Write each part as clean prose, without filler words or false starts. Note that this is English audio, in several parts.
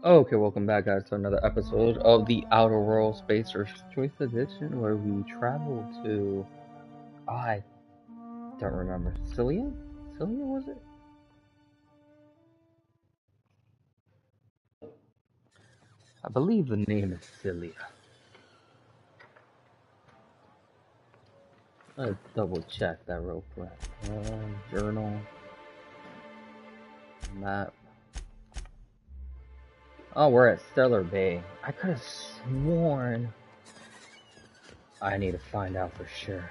Okay, welcome back, guys, to another episode of the Outer World Spacer's Choice Edition, where we travel to. I don't remember. Cilia? Cilia, was it? I believe the name is Cilia. Let's double check that real quick. Journal. Map. Oh, we're at Stellar Bay. I could have sworn. I need to find out for sure.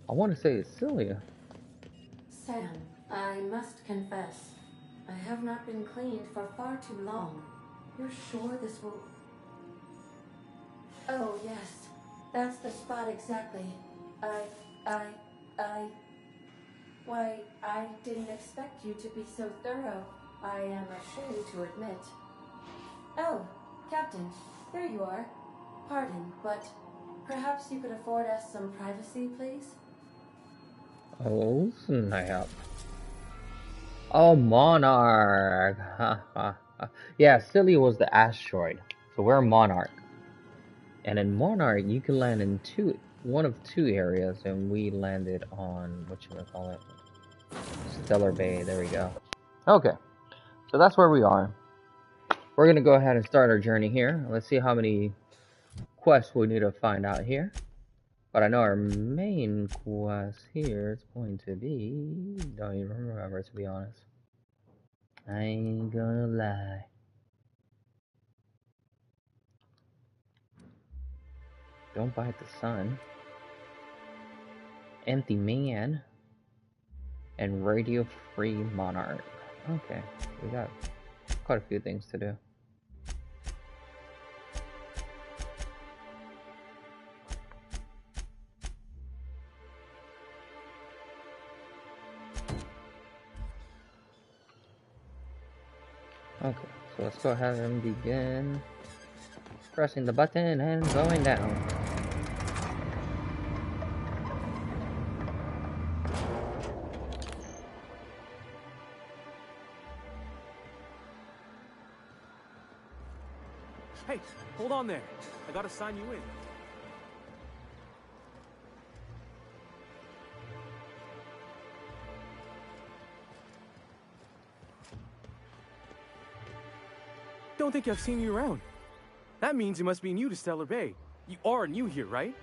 I want to say it's Cilia. Sam, I must confess, I have not been cleaned for far too long. You're sure this will... Oh, yes. That's the spot exactly. I... Why, I didn't expect you to be so thorough. I am ashamed to admit. Oh, Captain, there you are. Pardon, but perhaps you could afford us some privacy, please? Oh, snap. Oh, Monarch. Yeah, Cilia was the asteroid. So we're Monarch. And in Monarch, you can land in one of two areas, and we landed on, whatchamacallit, Stellar Bay. There we go. Okay, so that's where we are. We're going to go ahead and start our journey here. Let's see how many quests we need to find out here. But I know our main quest here is going to be... Don't even remember, to be honest. I ain't gonna lie. Don't bite the sun. Empty Man. And Radio Free Monarch. Okay, we got quite a few things to do. Okay, so let's go ahead and begin pressing the button and going down. Hey, hold on there. I gotta sign you in. Don't think I've seen you around. That means you must be new to Stellar Bay. You are new here, right?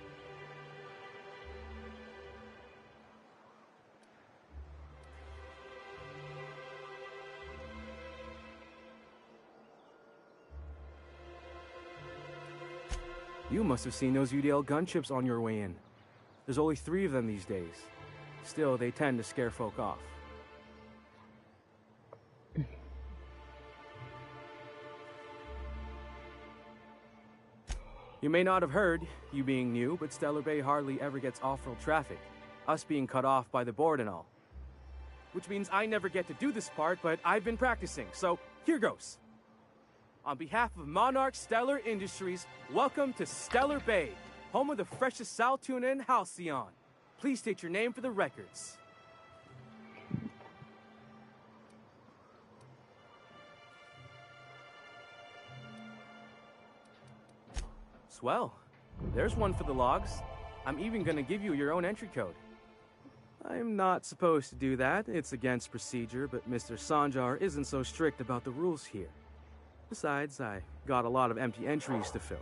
You must have seen those UDL gunships on your way in. There's only 3 of them these days. Still, they tend to scare folk off. You may not have heard, you being new, but Stellar Bay hardly ever gets off-road traffic. Us being cut off by the board and all. Which means I never get to do this part, but I've been practicing, so here goes. On behalf of Monarch Stellar Industries, welcome to Stellar Bay, home of the freshest sal tuna in Halcyon. Please state your name for the records. Swell. There's one for the logs. I'm even gonna give you your own entry code. I'm not supposed to do that. It's against procedure, but Mr. Sanjar isn't so strict about the rules here. Besides, I got a lot of empty entries to fill.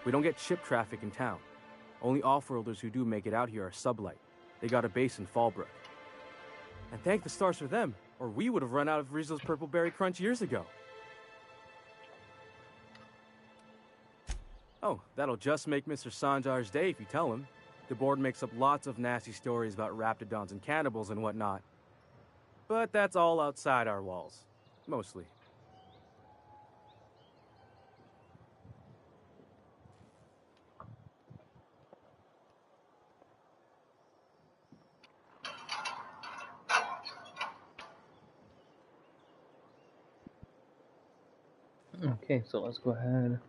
We don't get ship traffic in town. Only off-worlders who do make it out here are sublight. They got a base in Fallbrook. And thank the stars for them, or we would have run out of Rizzo's Purple Berry Crunch years ago. Oh, that'll just make Mr. Sanjar's day if you tell him. The board makes up lots of nasty stories about raptidons and cannibals and whatnot. But that's all outside our walls. Mostly. Okay, so let's go ahead.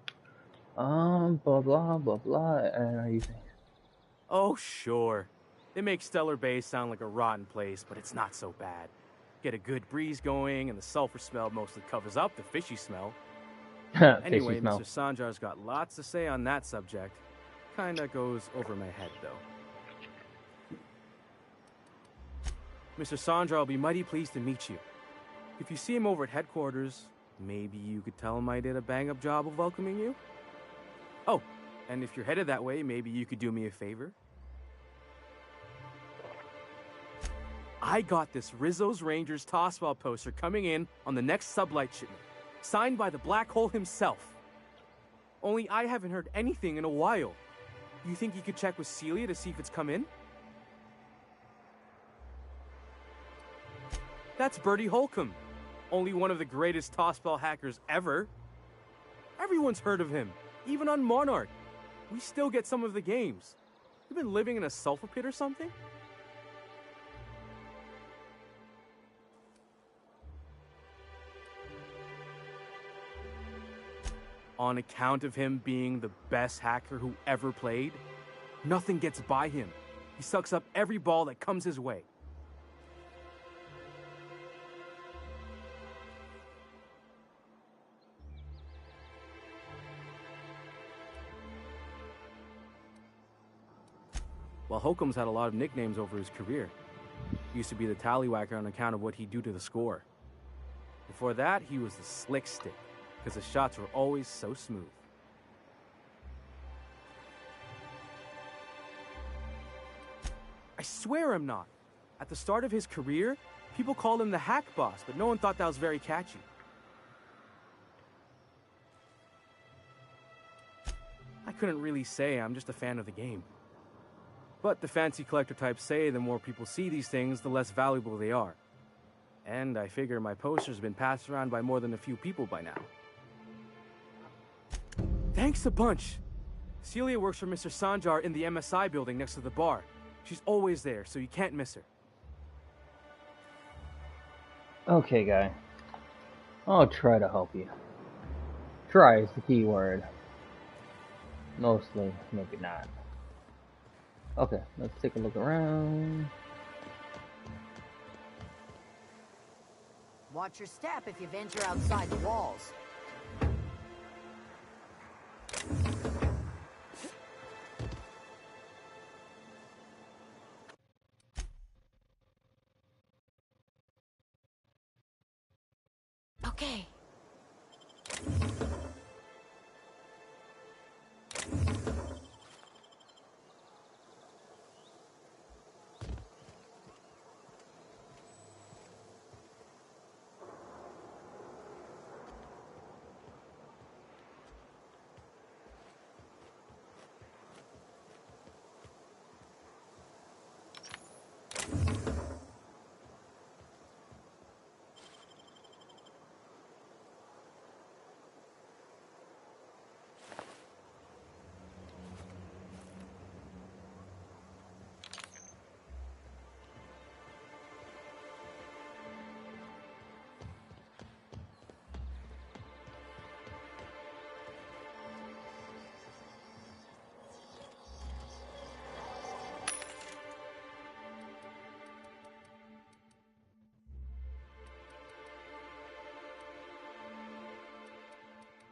Blah blah blah blah. And are you saying? Oh, sure. They make Stellar Bay sound like a rotten place, but it's not so bad. Get a good breeze going, and the sulfur smell mostly covers up the fishy smell. Fishy Anyway, smell. Mr. Sanjar's got lots to say on that subject. Kinda goes over my head, though. Mr. Sanjar will be mighty pleased to meet you. If you see him over at headquarters, maybe you could tell him I did a bang-up job of welcoming you? Oh, and if you're headed that way, maybe you could do me a favor? I got this Rizzo's Rangers tossball poster coming in on the next sublight shipment, signed by the Black Hole himself. Only I haven't heard anything in a while. You think you could check with Celia to see if it's come in? That's Bertie Holcomb, only one of the greatest tossball hackers ever. Everyone's heard of him, even on Monarch. We still get some of the games. You been living in a sulfur pit or something? On account of him being the best hacker who ever played, nothing gets by him. He sucks up every ball that comes his way. Well, Holcomb's had a lot of nicknames over his career. He used to be the tallywhacker on account of what he'd do to the score. Before that, he was the slick stick, because his shots were always so smooth. I swear I'm not. At the start of his career, people called him the hack boss, but no one thought that was very catchy. I couldn't really say, I'm just a fan of the game. But the fancy collector types say the more people see these things, the less valuable they are. And I figure my poster's been passed around by more than a few people by now. Thanks a bunch. Celia works for Mr. Sanjar in the MSI building next to the bar. She's always there, so you can't miss her. Okay, guy. I'll try to help you. Try is the key word. Mostly, maybe not. Okay, let's take a look around. Watch your step if you venture outside the walls. Okay.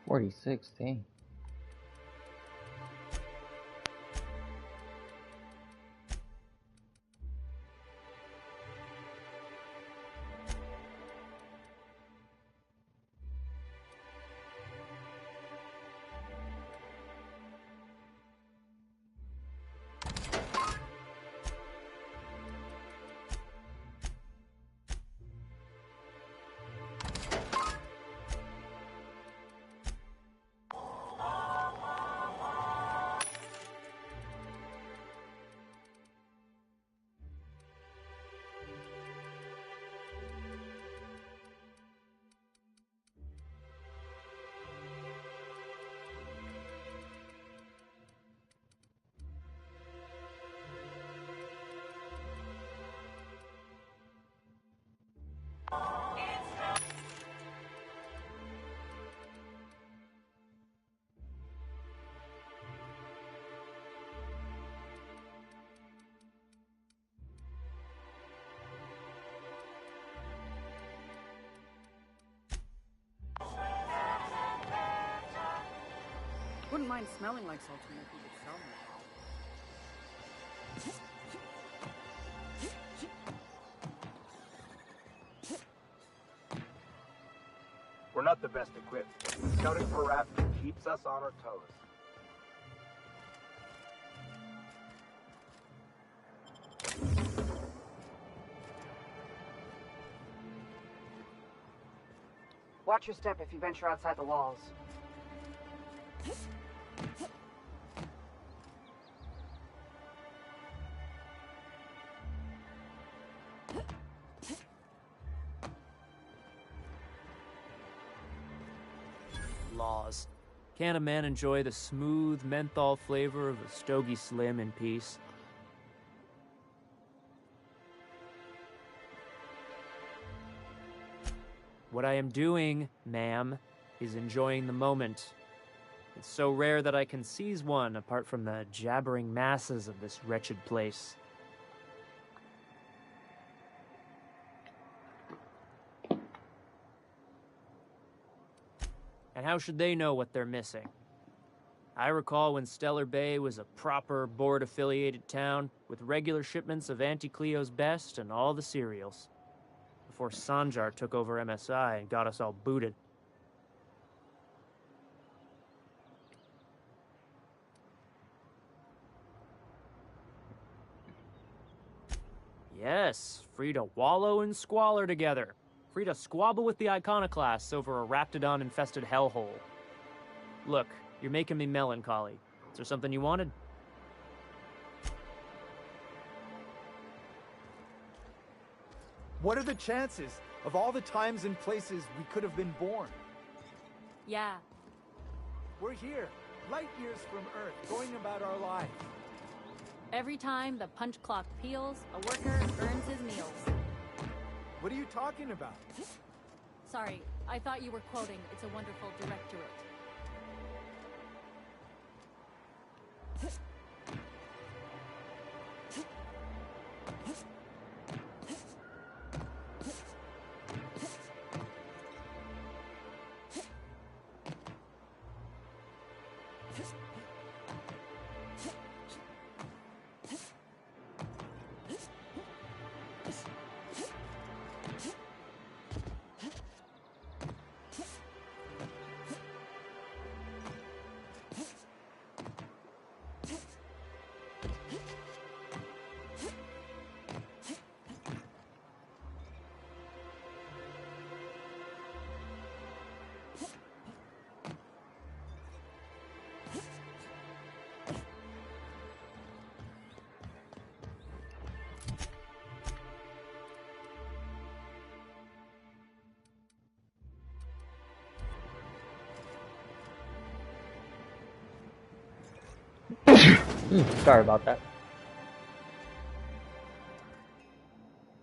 $46, dang. mind smelling like Sultana if you could sell me. We're not the best equipped. Scouting for raptors keeps us on our toes. Watch your step if you venture outside the walls. Laws. Can't a man enjoy the smooth menthol flavor of a Stogie Slim in peace? What I am doing, ma'am, is enjoying the moment. It's so rare that I can seize one apart from the jabbering masses of this wretched place. And how should they know what they're missing? I recall when Stellar Bay was a proper board-affiliated town with regular shipments of Auntie Cleo's best and all the cereals. Before Sanjar took over MSI and got us all booted. Yes, free to wallow in squalor together. Free to squabble with the iconoclasts over a raptidon-infested hellhole. Look, you're making me melancholy. Is there something you wanted? What are the chances of all the times and places we could have been born? Yeah. We're here, light years from Earth, going about our lives. Every time the punch clock peals, a worker earns his meals. What are you talking about? Sorry, I thought you were quoting It's a Wonderful Directorate. Sorry about that.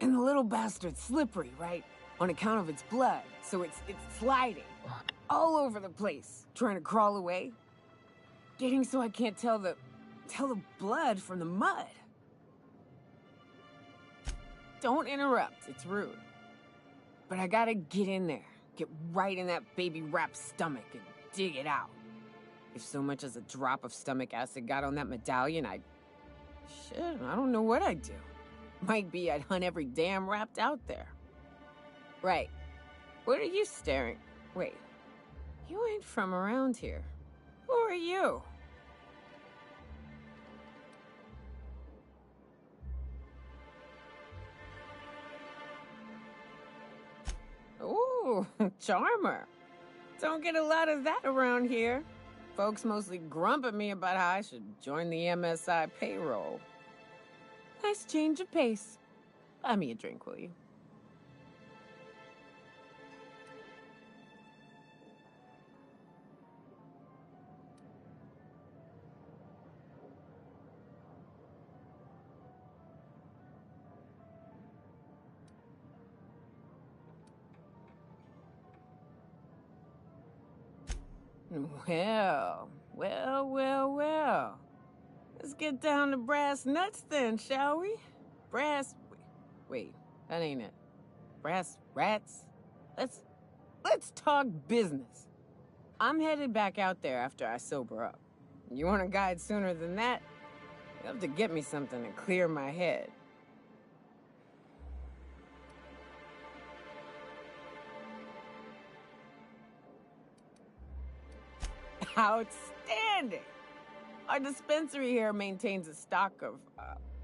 And the little bastard's slippery, right? On account of its blood, so it's sliding all over the place, trying to crawl away. Getting so I can't tell the blood from the mud. Don't interrupt, it's rude. But I gotta get in there, get right in that baby rap's stomach and dig it out. If so much as a drop of stomach acid got on that medallion, I don't know what I'd do. Might be I'd hunt every damn rapt out there. Right. What are you staring? Wait. You ain't from around here. Who are you? Ooh, charmer. Don't get a lot of that around here. Folks mostly grump at me about how I should join the MSI payroll. Nice change of pace. Buy me a drink, will you? Well. Let's get down to brass nuts then, shall we? Wait, that ain't it. Brass rats? Let's talk business. I'm headed back out there after I sober up. You want a guide sooner than that? You'll have to get me something to clear my head. Outstanding! Our dispensary here maintains a stock of,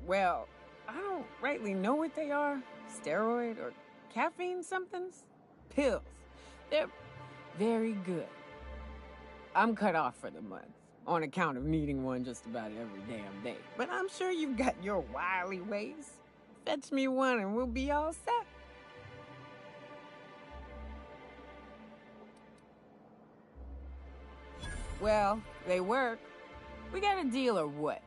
well, I don't rightly know what they are. Steroid or caffeine somethings? Pills. They're very good. I'm cut off for the month, on account of needing one just about every damn day. But I'm sure you've got your wily ways. Fetch me one and we'll be all set. Well, they work. We got a deal or what?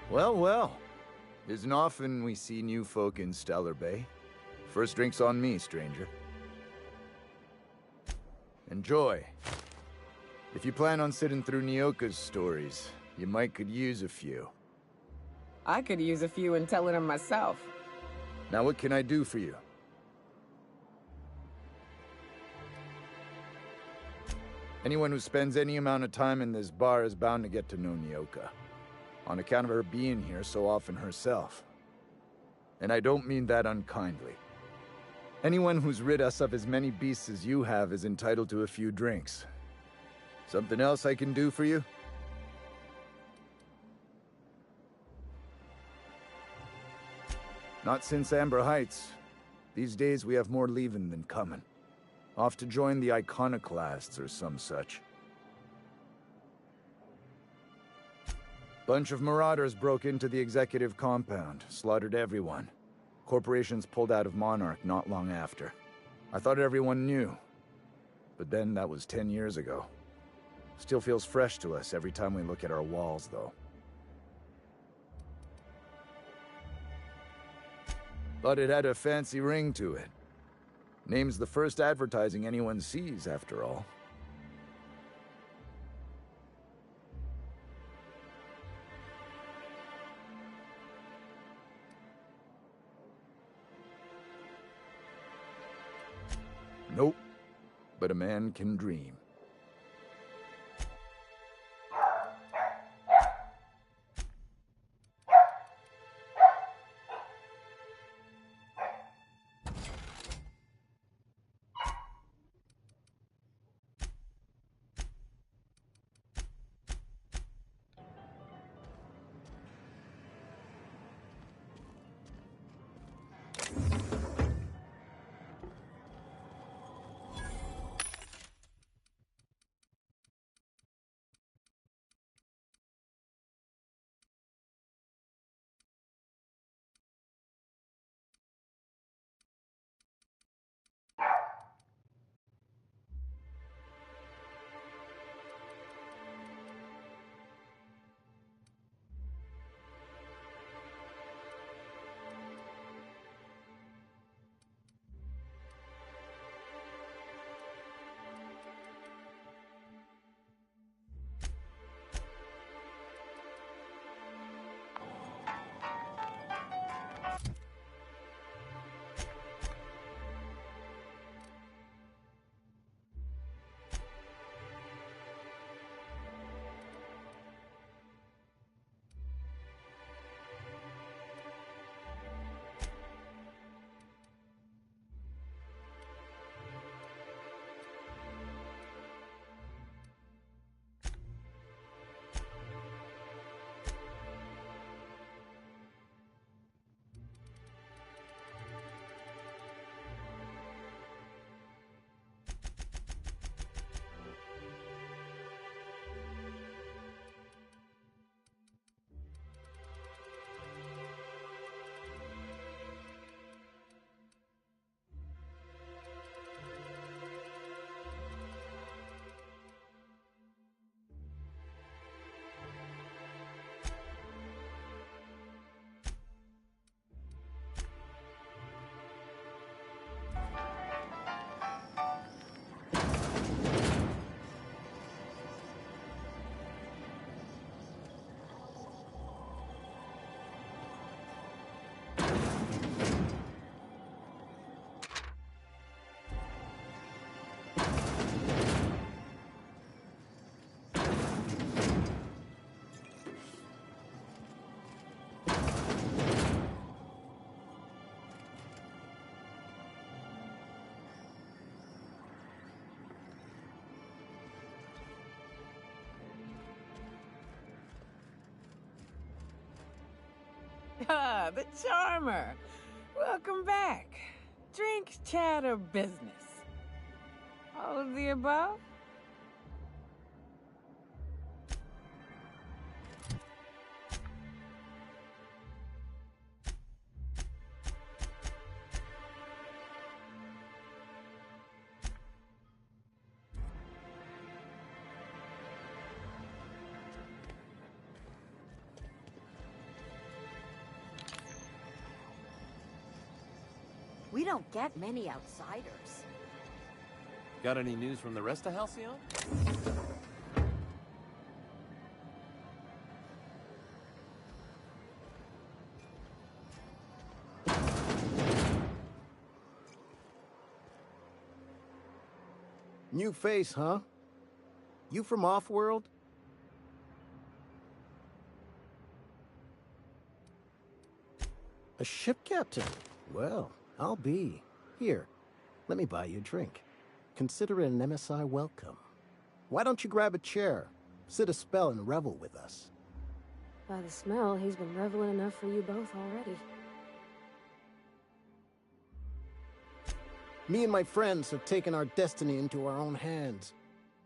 Well, well. Isn't often we see new folk in Stellar Bay. First drink's on me, stranger. Enjoy. If you plan on sitting through Nyoka's stories, you might could use a few. I could use a few and telling them myself. Now what can I do for you? Anyone who spends any amount of time in this bar is bound to get to know Nyoka, on account of her being here so often herself. And I don't mean that unkindly. Anyone who's rid us of as many beasts as you have is entitled to a few drinks. Something else I can do for you? Not since Amber Heights. These days we have more leaving than coming. Off to join the Iconoclasts or some such. Bunch of marauders broke into the executive compound, slaughtered everyone. Corporations pulled out of Monarch not long after. I thought everyone knew. But then that was 10 years ago. Still feels fresh to us every time we look at our walls, though. Thought it had a fancy ring to it. Name's the first advertising anyone sees, after all. Nope. But a man can dream. Ah, the charmer. Welcome back. Drink, chat, or business? All of the above? We don't get many outsiders. Got any news from the rest of Halcyon? New face, huh? You from Offworld? A ship captain? Well, I'll be. Here, let me buy you a drink. Consider it an MSI welcome. Why don't you grab a chair, sit a spell, and revel with us? By the smell, he's been reveling enough for you both already. Me and my friends have taken our destiny into our own hands.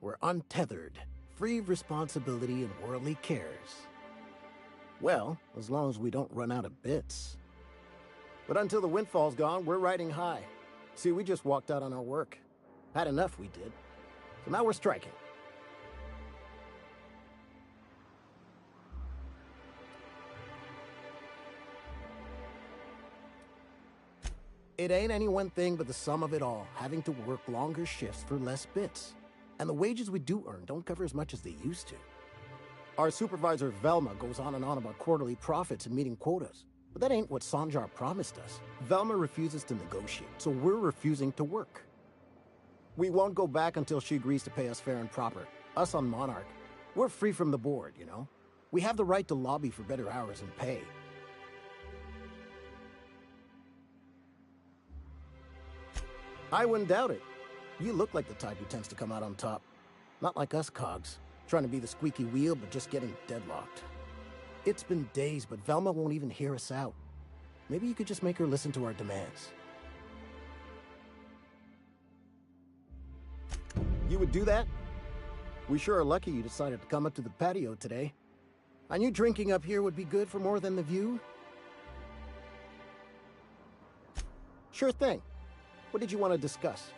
We're untethered, free of responsibility and worldly cares. Well, as long as we don't run out of bits. But until the windfall's gone, we're riding high. See, we just walked out on our work. Had enough, we did. So now we're striking. It ain't any one thing but the sum of it all, having to work longer shifts for less bits. And the wages we do earn don't cover as much as they used to. Our supervisor Velma goes on and on about quarterly profits and meeting quotas. But that ain't what Sanjar promised us. Velma refuses to negotiate, so we're refusing to work. We won't go back until she agrees to pay us fair and proper. Us on Monarch. We're free from the board, you know? We have the right to lobby for better hours and pay. I wouldn't doubt it. You look like the type who tends to come out on top. Not like us cogs, trying to be the squeaky wheel but just getting deadlocked. It's been days, but Velma won't even hear us out. Maybe you could just make her listen to our demands. You would do that? We sure are lucky you decided to come up to the patio today. I knew drinking up here would be good for more than the view. Sure thing. What did you want to discuss?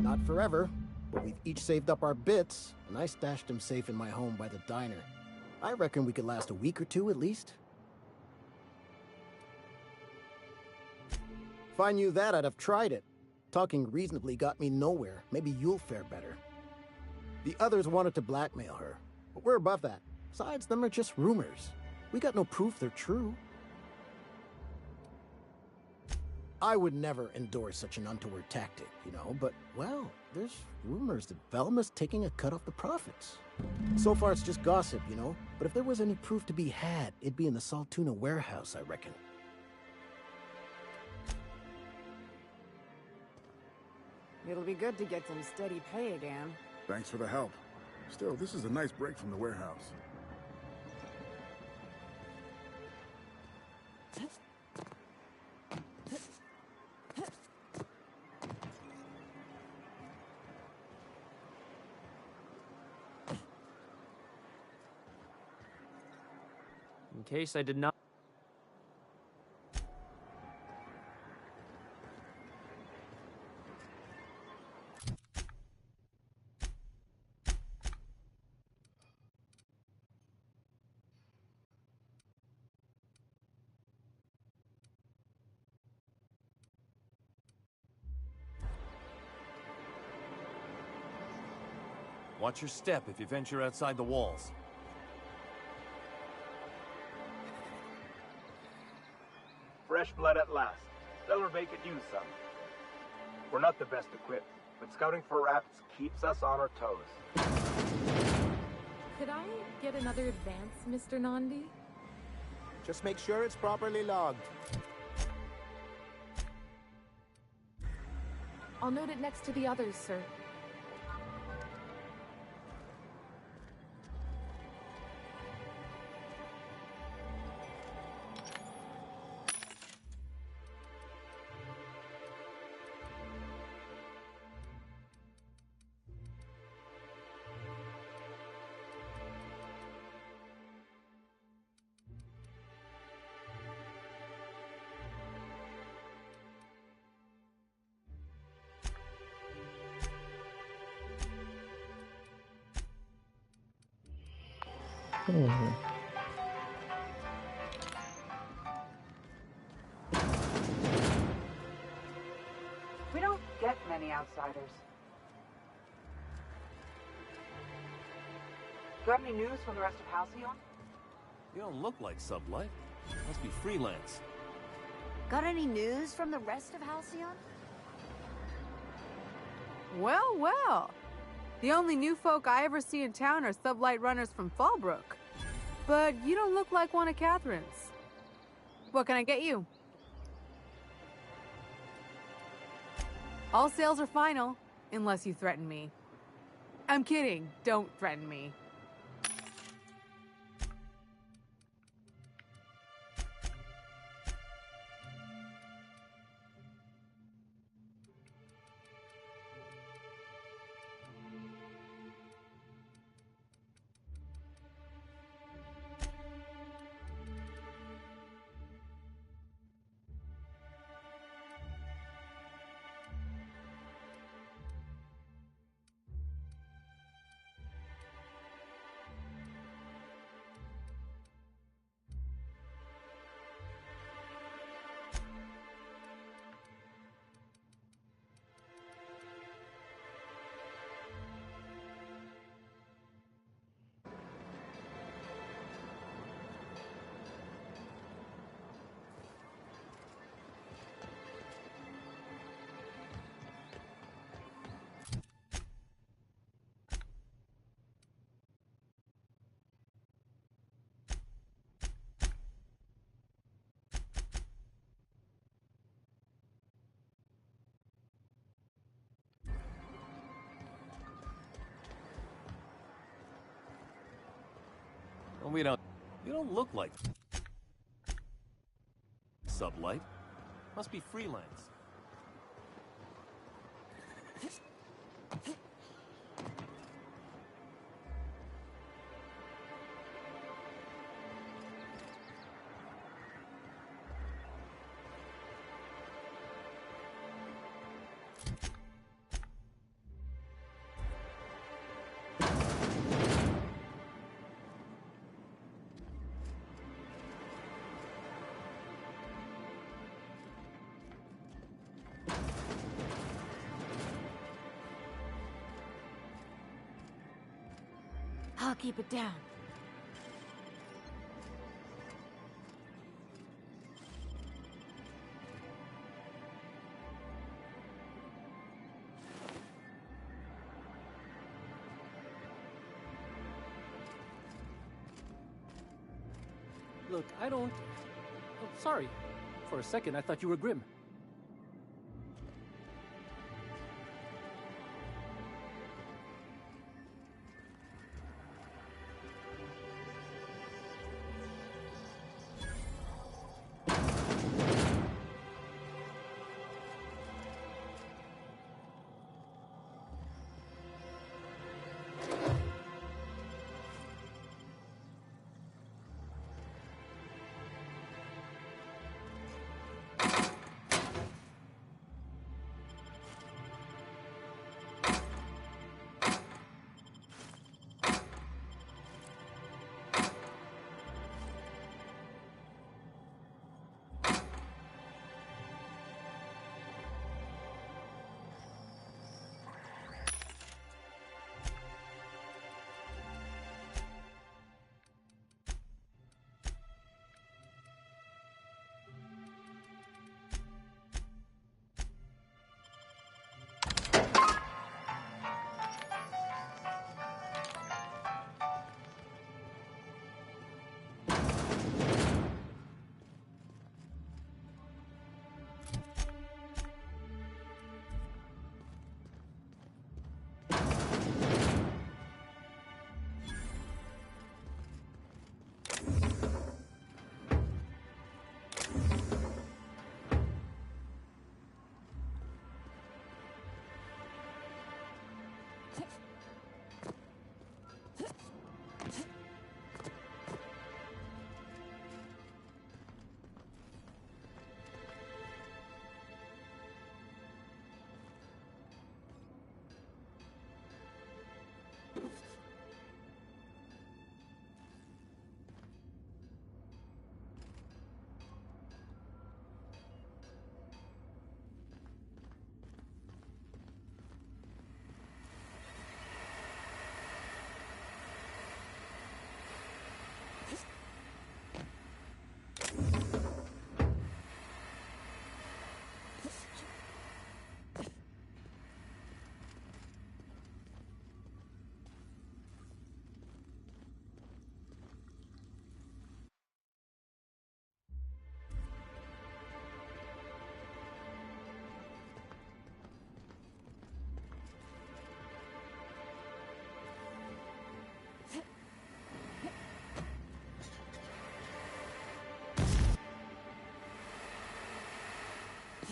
Not forever, but we've each saved up our bits, and I stashed them safe in my home by the diner. I reckon we could last a week or two at least. If I knew that, I'd have tried it. Talking reasonably got me nowhere. Maybe you'll fare better. The others wanted to blackmail her, but we're above that. Besides, them are just rumors. We got no proof they're true. I would never endorse such an untoward tactic, you know, but, well, there's rumors that Velma's taking a cut off the profits. So far, it's just gossip, you know, but if there was any proof to be had, it'd be in the Saltuna warehouse, I reckon. It'll be good to get some steady pay again. Thanks for the help. Still, this is a nice break from the warehouse. In case I did not... Watch your step if you venture outside the walls. Fresh blood at last. Stellar Bay could use some. We're not the best equipped, but scouting for rats keeps us on our toes. Could I get another advance, Mr. Nandi? Just make sure it's properly logged. I'll note it next to the others, sir. We don't get many outsiders. Got any news from the rest of Halcyon? You don't look like Sublight. Must be freelance. Got any news from the rest of Halcyon? Well, well. The only new folk I ever see in town are sublight runners from Fallbrook. But you don't look like one of Catherine's. What can I get you? All sales are final, unless you threaten me. I'm kidding. Don't threaten me. We don't... You don't look like Sublight. Must be freelance. I'll keep it down. Look, I don't... Oh, sorry. For a second, I thought you were Grim. You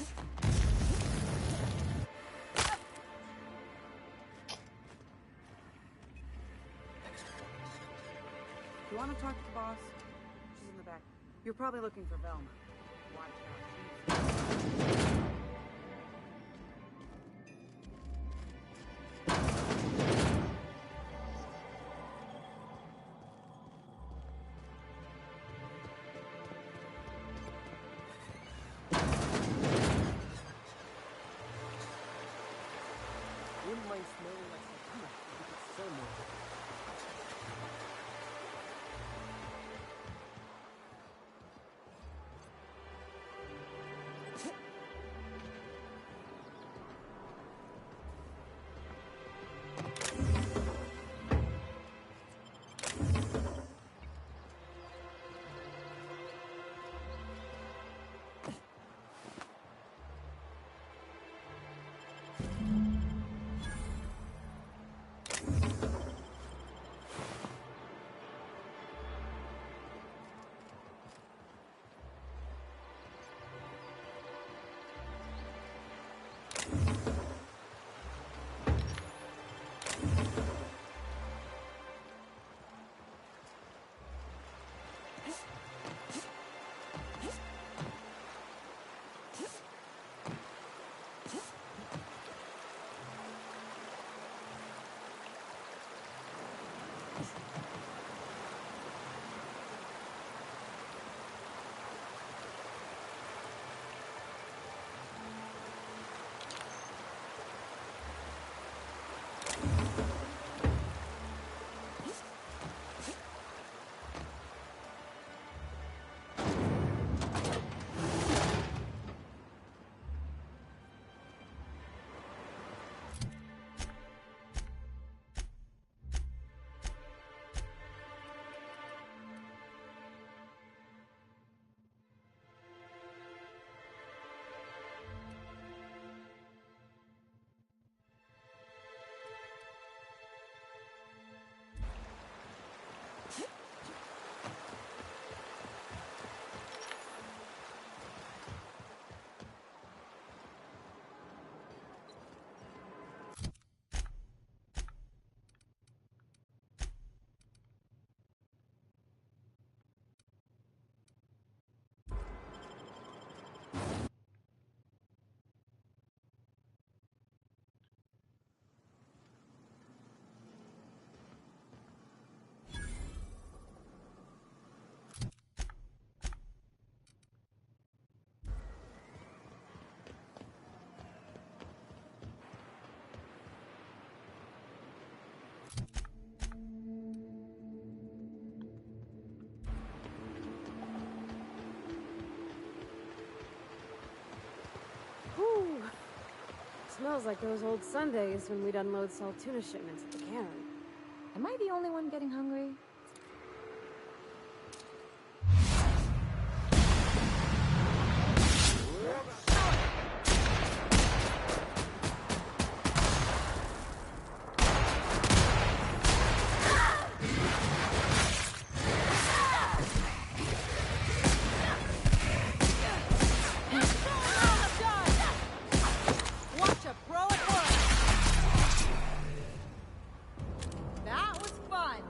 want to talk to the boss? She's in the back. You're probably looking for Velma. Watch out. Wouldn't mind smelling like some food if you could sell more. Whew. Smells like those old Sundays when we'd unload salt tuna shipments at the cannery. Am I the only one getting hungry? Watch a pro at work! That was fun!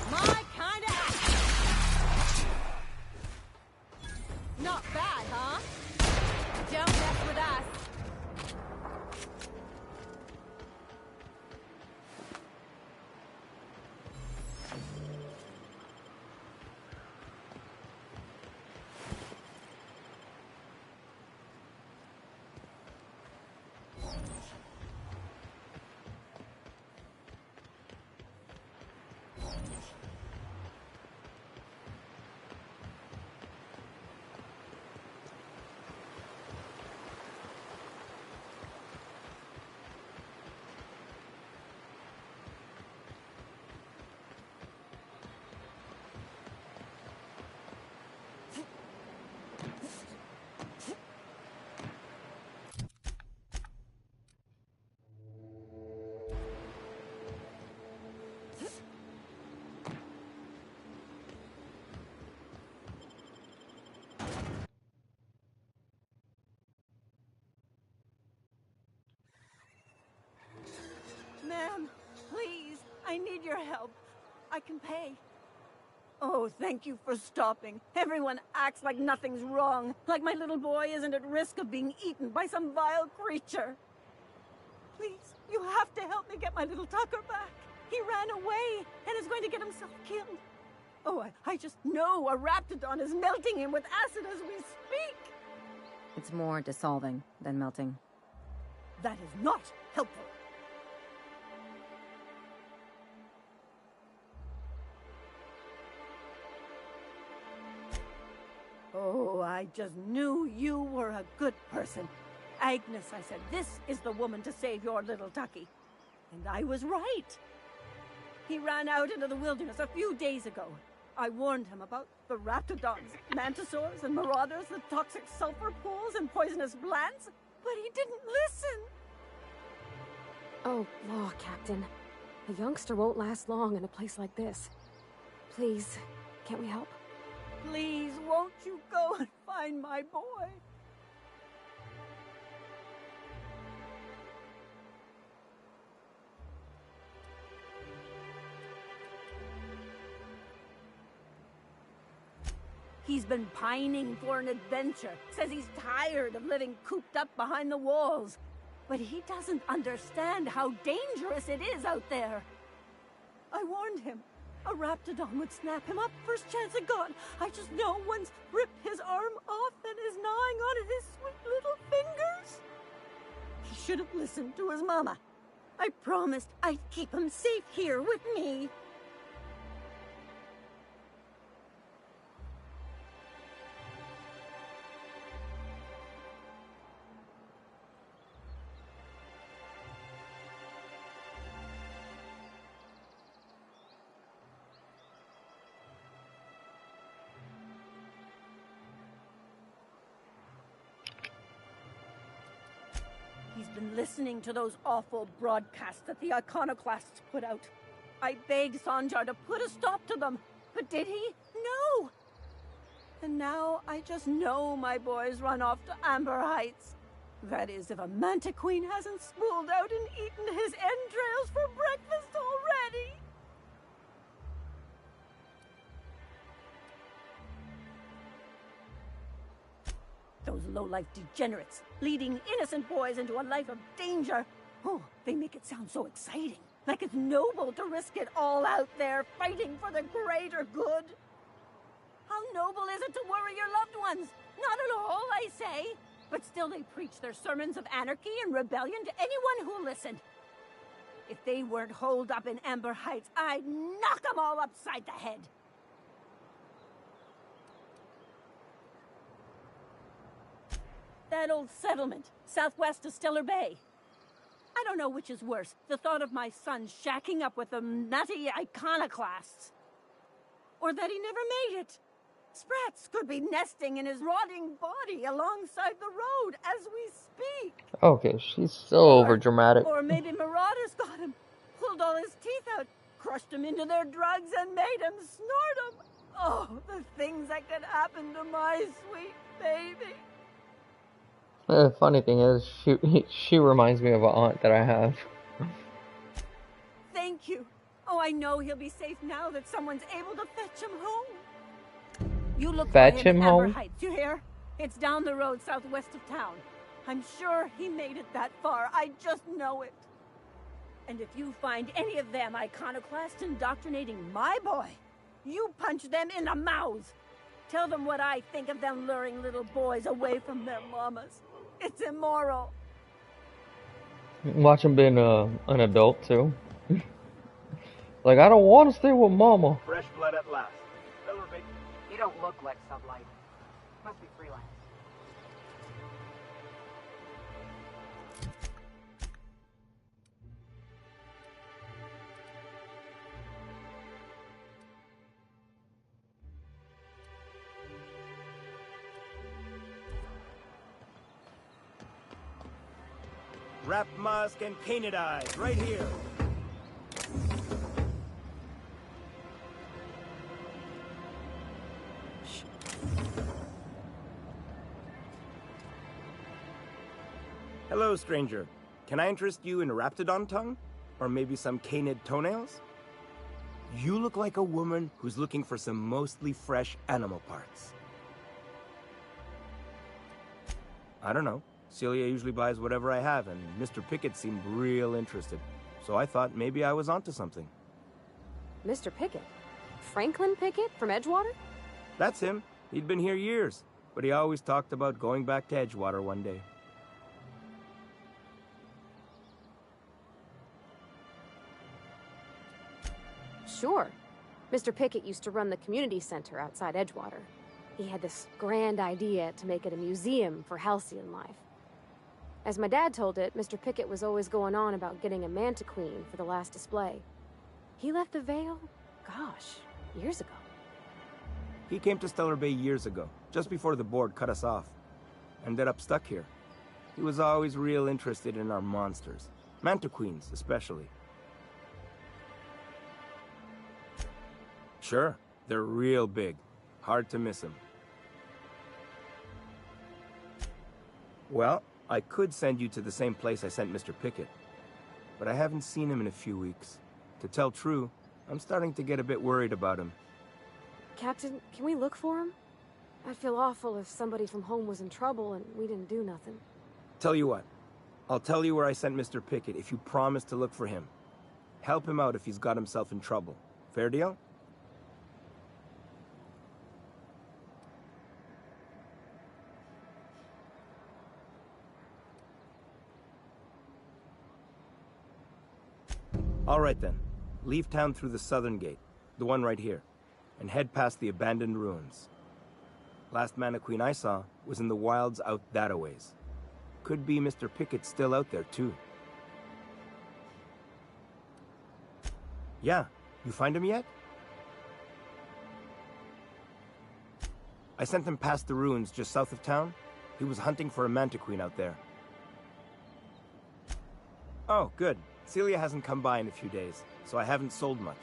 My kind of action! Not bad, huh? Don't mess with us! I can pay. Oh, thank you for stopping. Everyone acts like nothing's wrong, like my little boy isn't at risk of being eaten by some vile creature. Please, you have to help me get my little Tucker back. He ran away and is going to get himself killed. Oh, I just know a raptidon is melting him with acid as we speak. It's more dissolving than melting. That is not helpful. Oh, I just knew you were a good person. Agnes, I said, this is the woman to save your little Tucky. And I was right. He ran out into the wilderness a few days ago. I warned him about the raptidons, mantisaurs, and marauders, the toxic sulfur pools, and poisonous plants, but he didn't listen. Oh, law, Captain. A youngster won't last long in a place like this. Please, can't we help? Please, won't you go and find my boy? He's been pining for an adventure. Says he's tired of living cooped up behind the walls. But he doesn't understand how dangerous it is out there. I warned him. A raptidon would snap him up first chance it got. I just know one's ripped his arm off and is gnawing on his sweet little fingers. He should have listened to his mama. I promised I'd keep him safe here with me. He's been listening to those awful broadcasts that the iconoclasts put out. I begged Sanjar to put a stop to them, but did he? No! And now I just know my boy's run off to Amber Heights. That is, if a manta queen hasn't spooled out and eaten his entrails for breakfast already. Those low-life degenerates, leading innocent boys into a life of danger. Oh, they make it sound so exciting. Like it's noble to risk it all out there, fighting for the greater good. How noble is it to worry your loved ones? Not at all, I say. But still they preach their sermons of anarchy and rebellion to anyone who listened. If they weren't holed up in Amber Heights, I'd knock them all upside the head. That old settlement, southwest of Stellar Bay. I don't know which is worse, the thought of my son shacking up with the nutty iconoclasts, or that he never made it. Sprats could be nesting in his rotting body alongside the road as we speak. Okay, she's so overdramatic. Or maybe marauders got him, pulled all his teeth out, crushed him into their drugs and made him snort them. Oh, the things that could happen to my sweet baby. The funny thing is, she reminds me of an aunt that I have. Thank you. Oh, I know he'll be safe now that someone's able to fetch him home. You look Fetch for him him in Amber home? Heights, you hear? It's down the road southwest of town. I'm sure he made it that far. I just know it. And if you find any of them iconoclasts indoctrinating my boy, you punch them in the mouths. Tell them what I think of them luring little boys away from their mamas. It's immoral. Watch him being an adult too. Like, I don't want to stay with mama. Fresh blood at last. You don't look like Sublight. Must be freelance. Wrap mask and canid eyes, right here. Hello, stranger. Can I interest you in raptidon tongue? Or maybe some canid toenails? You look like a woman who's looking for some mostly fresh animal parts. I don't know. Celia usually buys whatever I have, and Mr. Pickett seemed real interested. So I thought maybe I was onto something. Mr. Pickett? Franklin Pickett from Edgewater? That's him. He'd been here years, but he always talked about going back to Edgewater one day. Sure. Mr. Pickett used to run the community center outside Edgewater. He had this grand idea to make it a museum for halcyon life. As my dad told it, Mr. Pickett was always going on about getting a manta queen for the last display. He left the Vale, gosh, years ago. He came to Stellar Bay years ago, just before the board cut us off. Ended up stuck here. He was always real interested in our monsters. Manta queens, especially. Sure, they're real big. Hard to miss them. Well, I could send you to the same place I sent Mr. Pickett, but I haven't seen him in a few weeks. To tell true, I'm starting to get a bit worried about him. Captain, can we look for him? I'd feel awful if somebody from home was in trouble and we didn't do nothing. Tell you what, I'll tell you where I sent Mr. Pickett if you promise to look for him. Help him out if he's got himself in trouble. Fair deal? All right then. Leave town through the southern gate, the one right here, and head past the abandoned ruins. Last Mana Queen I saw was in the wilds out that-a-ways. Could be Mr. Pickett still out there too. Yeah, you find him yet? I sent him past the ruins just south of town. He was hunting for a manta queen out there. Oh, good. Celia hasn't come by in a few days, so I haven't sold much.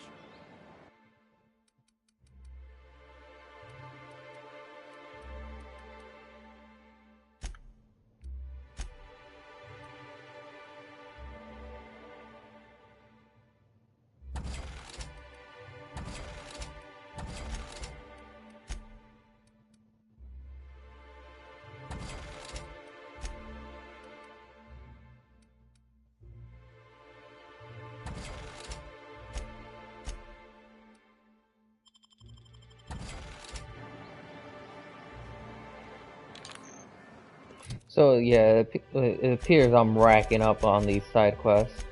So yeah, it appears I'm racking up on these side quests.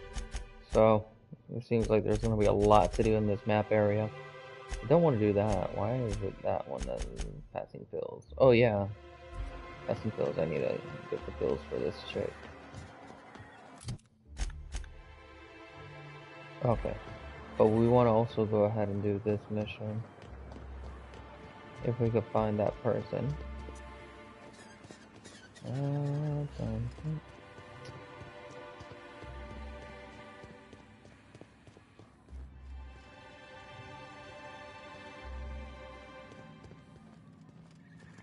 So it seems like there's going to be a lot to do in this map area. I don't want to do that. Why is it that one that is passing pills? Oh yeah, passing pills. I need to get the pills for this chick. Okay, but we want to also go ahead and do this mission. If we could find that person.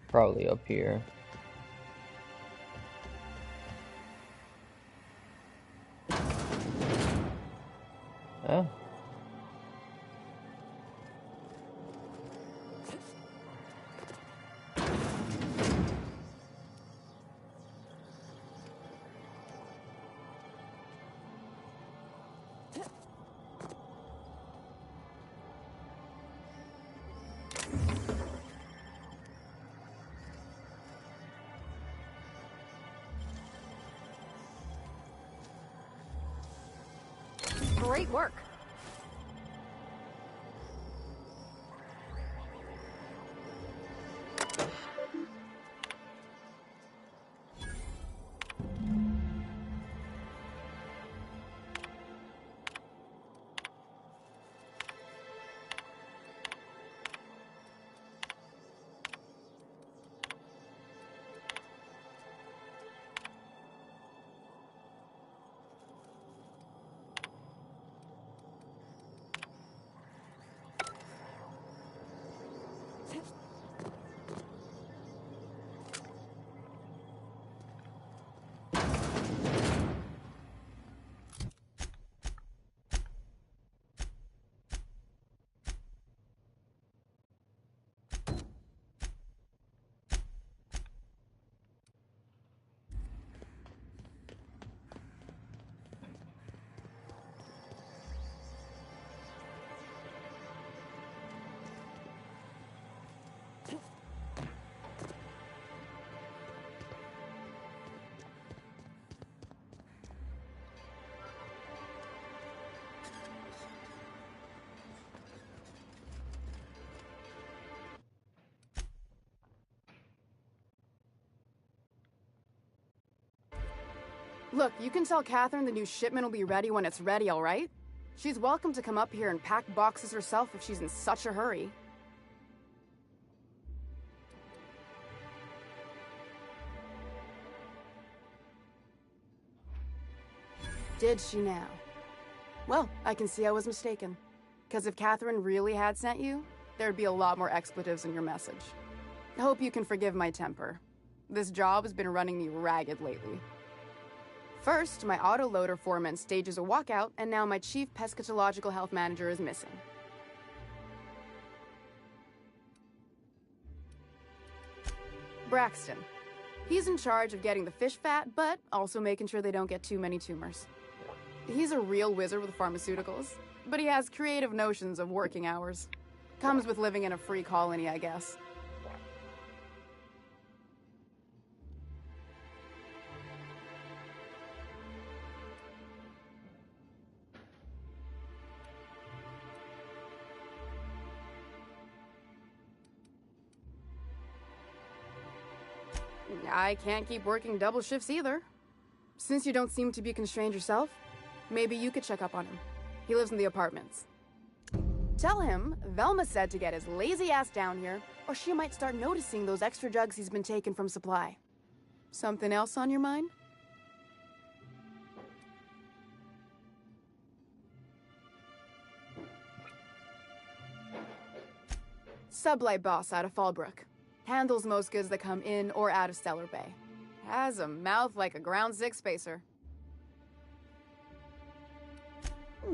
Probably up here. Oh. Great work. Look, you can tell Catherine the new shipment will be ready when it's ready, all right? She's welcome to come up here and pack boxes herself if she's in such a hurry. Did she now? Well, I can see I was mistaken. Because if Catherine really had sent you, there'd be a lot more expletives in your message. I hope you can forgive my temper. This job has been running me ragged lately. First, my autoloader foreman stages a walkout, and now my chief pescatological health manager is missing. Braxton. He's in charge of getting the fish fat, but also making sure they don't get too many tumors. He's a real wizard with pharmaceuticals, but he has creative notions of working hours. Comes with living in a free colony, I guess. I can't keep working double shifts either. Since you don't seem to be constrained yourself, maybe you could check up on him. He lives in the apartments. Tell him Velma said to get his lazy ass down here, or she might start noticing those extra jugs he's been taking from supply. Something else on your mind? Sublight boss out of Fallbrook. Handles most goods that come in or out of Stellar Bay. Has a mouth like a ground six spacer.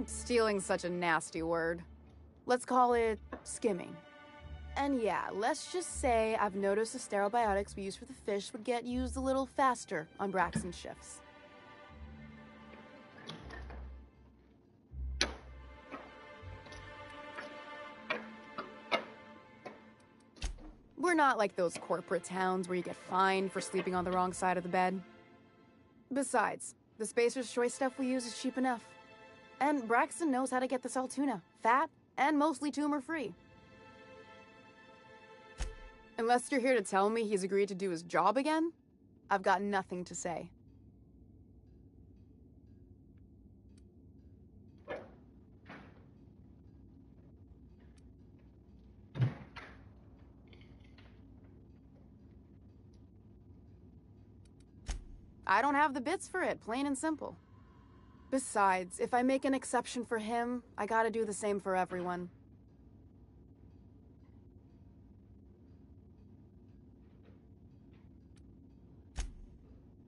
Stealing's such a nasty word. Let's call it skimming. And yeah, let's just say I've noticed the sterile biotics we use for the fish would get used a little faster on Braxton's shifts. We're not like those corporate towns where you get fined for sleeping on the wrong side of the bed. Besides, the Spacer's Choice stuff we use is cheap enough. And Braxton knows how to get the salt tuna, fat, and mostly tumor-free. Unless you're here to tell me he's agreed to do his job again, I've got nothing to say. I don't have the bits for it, plain and simple. Besides, if I make an exception for him, I gotta do the same for everyone.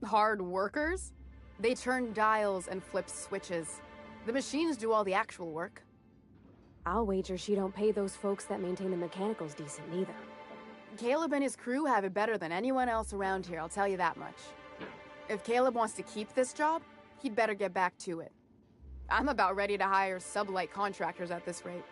Hard workers? They turn dials and flip switches. The machines do all the actual work. I'll wager she don't pay those folks that maintain the mechanicals decent neither. Caleb and his crew have it better than anyone else around here, I'll tell you that much. If Caleb wants to keep this job, he'd better get back to it. I'm about ready to hire sublight contractors at this rate.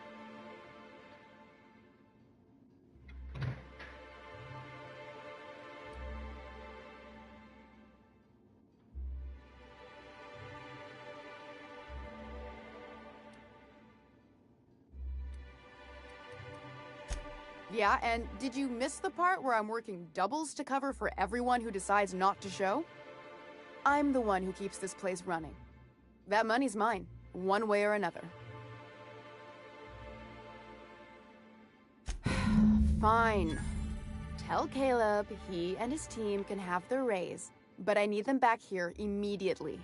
Yeah, and did you miss the part where I'm working doubles to cover for everyone who decides not to show? I'm the one who keeps this place running. That money's mine, one way or another. Fine. Tell Caleb he and his team can have their raise, but I need them back here immediately.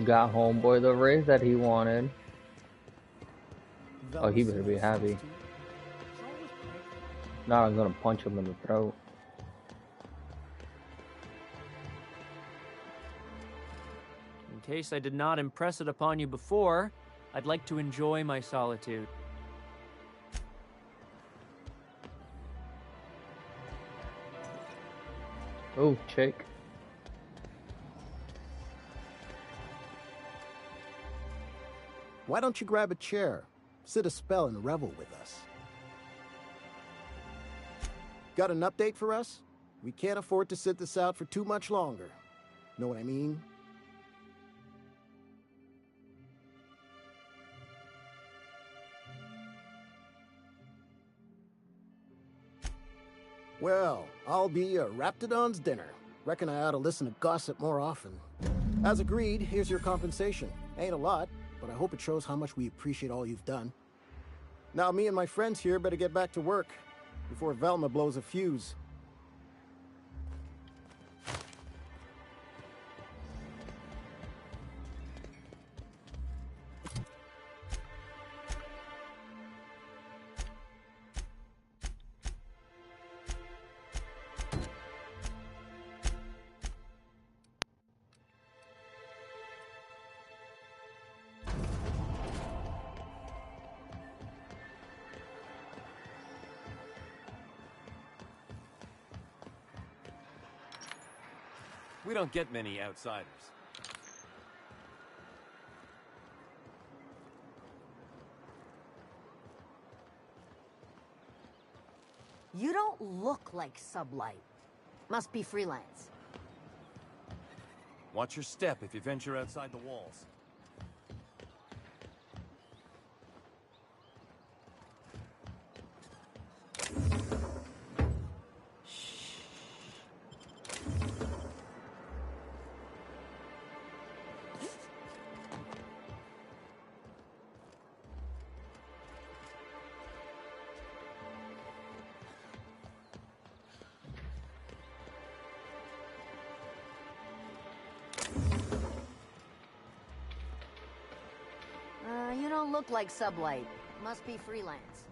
Got homeboy the raise that he wanted. Oh, he better be happy. Now I'm gonna punch him in the throat. In case I did not impress it upon you before, I'd like to enjoy my solitude. Oh, chick. Why don't you grab a chair, sit a spell, and revel with us? Got an update for us? We can't afford to sit this out for too much longer. Know what I mean? Well, I'll be a Raptidon's dinner. Reckon I ought to listen to gossip more often. As agreed, here's your compensation. Ain't a lot, but I hope it shows how much we appreciate all you've done. Now me and my friends here better get back to work before Velma blows a fuse. We don't get many outsiders. You don't look like Sublight. Must be freelance. Watch your step if you venture outside the walls. You don't look like Sublight. Must be freelance.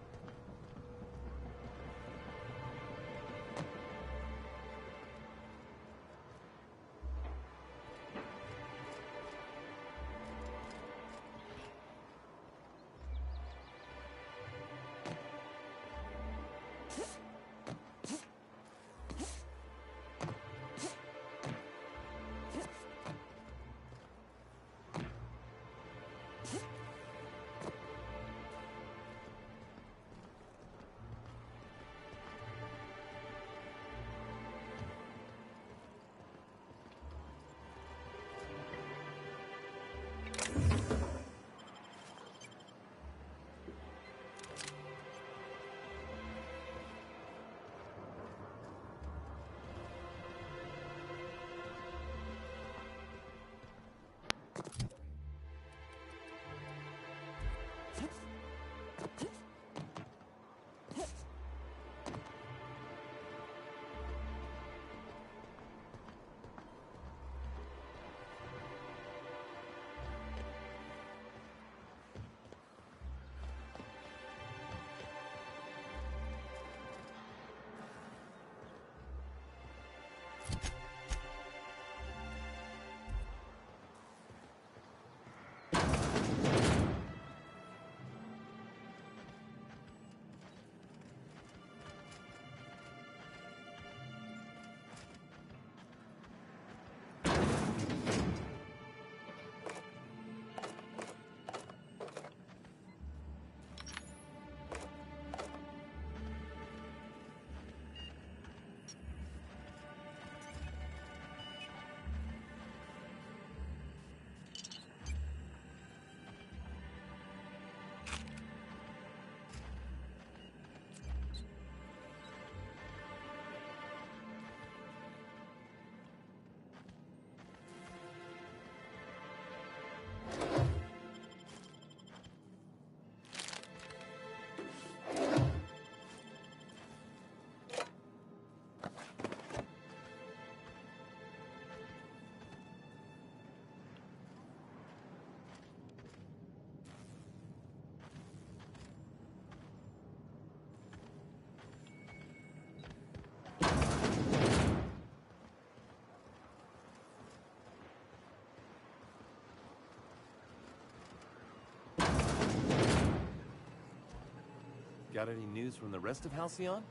Got any news from the rest of Halcyon?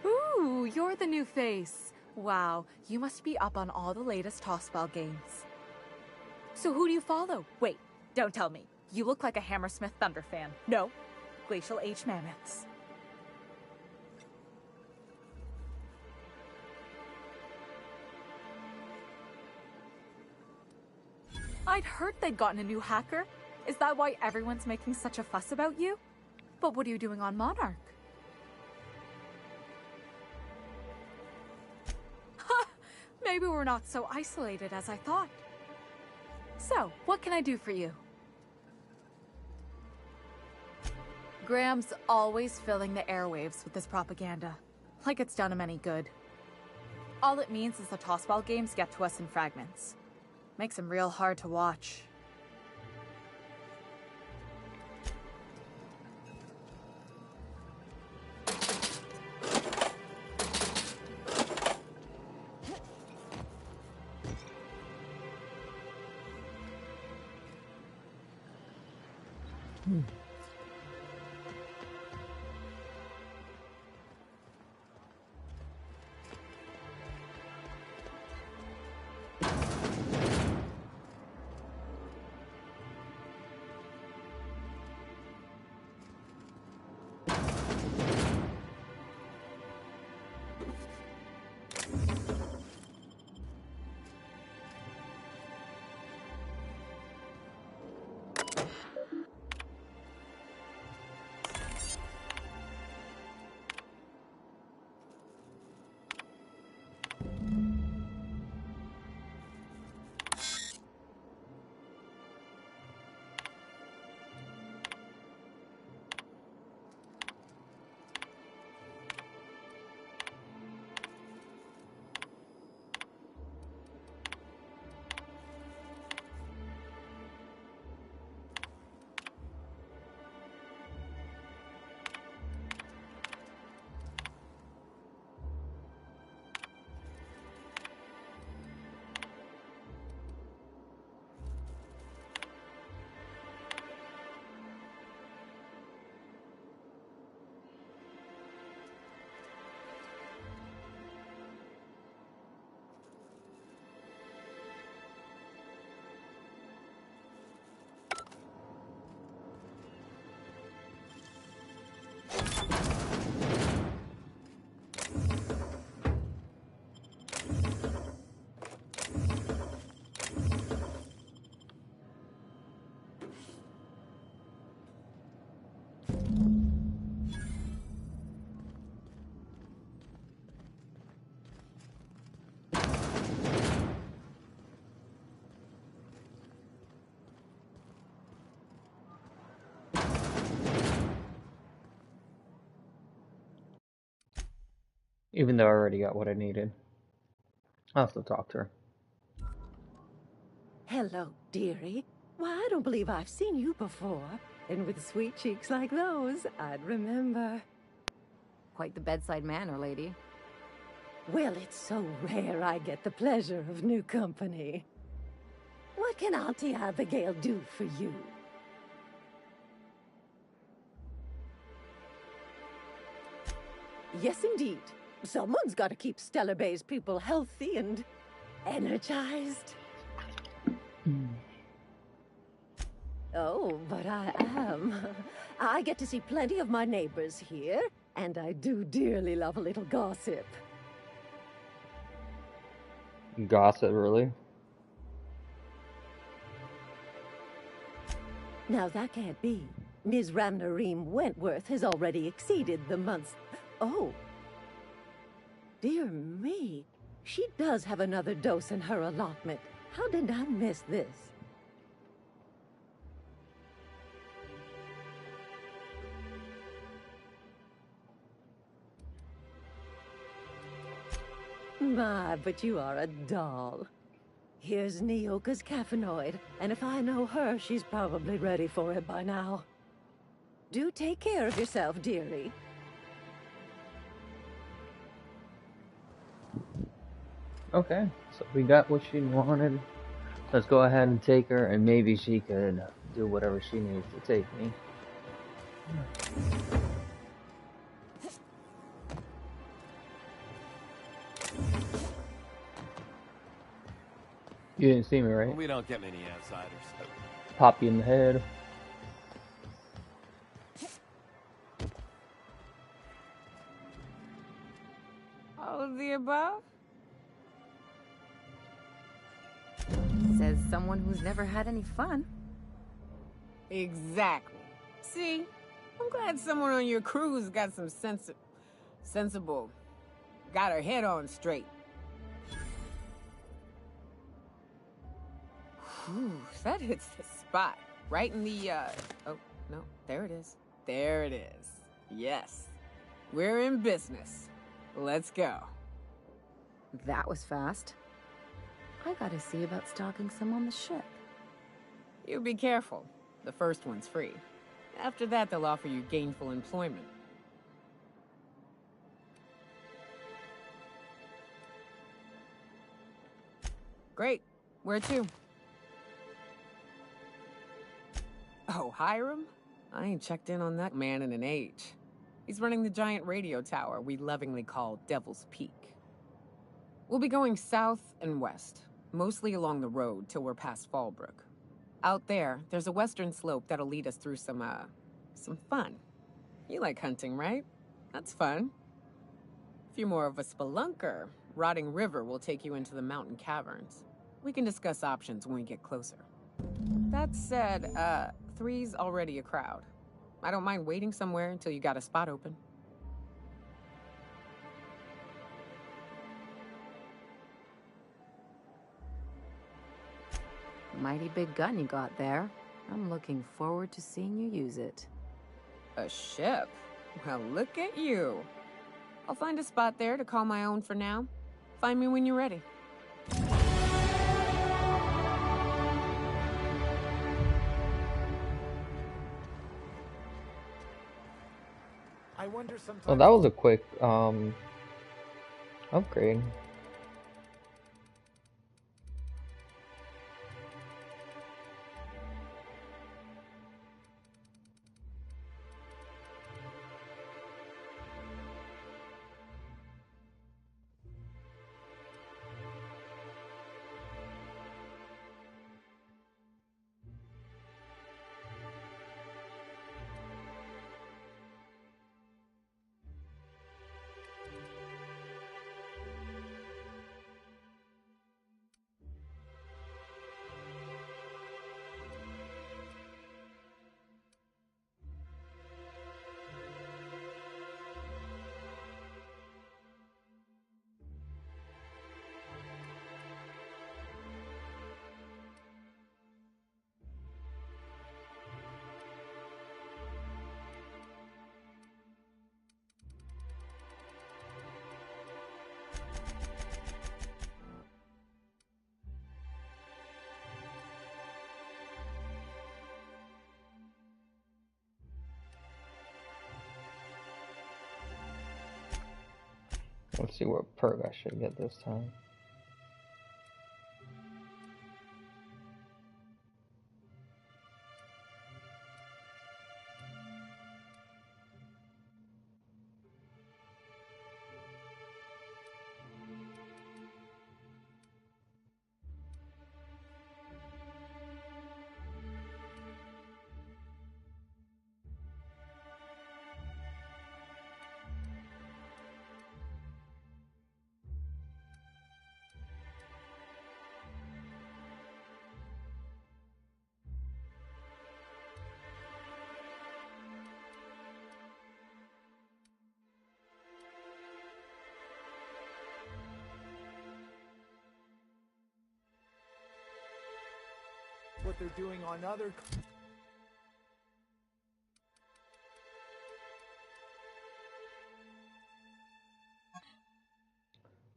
Ooh, you're the new face. Wow, you must be up on all the latest Tossball games. So who do you follow? Wait, don't tell me. You look like a Hammersmith Thunder fan. No, Glacial H Mammoths. I'd heard they'd gotten a new hacker. Is that why everyone's making such a fuss about you? But what are you doing on Monarch? Ha! Maybe we're not so isolated as I thought. So, what can I do for you? Graham's always filling the airwaves with this propaganda. Like it's done him any good. All it means is the tossball games get to us in fragments. Makes them real hard to watch. Even though I already got what I needed. I'll still talk to her. Hello, dearie. Why, I don't believe I've seen you before. And with sweet cheeks like those, I'd remember. Quite the bedside manner, lady. Well, it's so rare I get the pleasure of new company. What can Auntie Abigail do for you? Yes, indeed. Someone's got to keep Stellar Bay's people healthy and energized. Oh, but I am. I get to see plenty of my neighbors here, and I do dearly love a little gossip. Gossip, really? Now that can't be. Ms. Ramnareem Wentworth has already exceeded the month's... Oh. Dear me. She does have another dose in her allotment. How did I miss this? My, but you are a doll. Here's Nyoka's caffeinoid, and if I know her, she's probably ready for it by now. Do take care of yourself, dearie. Okay, so we got what she wanted. Let's go ahead and take her, and maybe she could do whatever she needs to take me. You didn't see me, right? We don't get many outsiders. Pop you in the head. All of the above? Says Says someone who's never had any fun. Exactly. See? I'm glad someone on your crew's got some sensible. Got her head on straight. Whew, that hits the spot. Right in the, oh, no, there it is. There it is. Yes. We're in business. Let's go. That was fast. I gotta see about stalking some on the ship. You be careful. The first one's free. After that, they'll offer you gainful employment. Great. Where to? Oh, Hiram? I ain't checked in on that man in an age. He's running the giant radio tower we lovingly call Devil's Peak. We'll be going south and west, mostly along the road till we're past Fallbrook. Out there, there's a western slope that'll lead us through some fun. You like hunting, right? That's fun. If you're more of a spelunker, Rotting River will take you into the mountain caverns. We can discuss options when we get closer. That said, 3's already a crowd. I don't mind waiting somewhere until you got a spot open. Mighty big gun you got there. I'm looking forward to seeing you use it. A ship? Well, look at you. I'll find a spot there to call my own for now. Find me when you're ready. I wonder sometimes. Oh, that was a quick upgrade. Let's see what perk I should get this time. What they're doing on other.